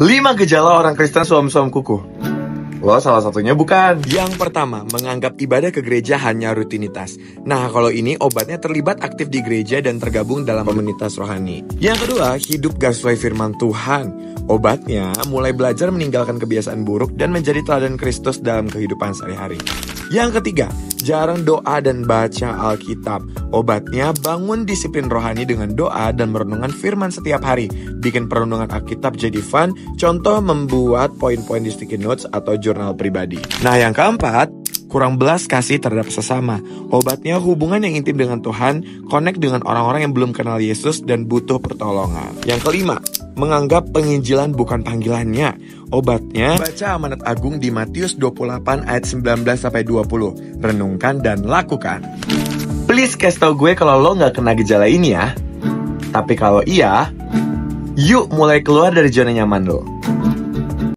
5 gejala orang Kristen suam-suam kuku. Lo salah satunya bukan. Yang pertama, menganggap ibadah ke gereja hanya rutinitas. Nah, kalau ini obatnya terlibat aktif di gereja dan tergabung dalam komunitas rohani. Yang kedua, hidup gak sesuai firman Tuhan. Obatnya, mulai belajar meninggalkan kebiasaan buruk dan menjadi teladan Kristus dalam kehidupan sehari-hari. Yang ketiga, jarang doa dan baca Alkitab. Obatnya, bangun disiplin rohani dengan doa dan merenungkan firman setiap hari. Bikin perenungan Alkitab jadi fun, contoh membuat poin-poin di sticky notes atau jurnal pribadi. Nah, yang keempat, kurang belas kasih terhadap sesama. Obatnya hubungan yang intim dengan Tuhan, connect dengan orang-orang yang belum kenal Yesus dan butuh pertolongan. Yang kelima, menganggap penginjilan bukan panggilannya. Obatnya, baca amanat agung di Matius 28 ayat 19-20. Renungkan dan lakukan. Please kasih tau gue kalau lo gak kena gejala ini ya. Tapi kalau iya, yuk mulai keluar dari zona nyaman lo.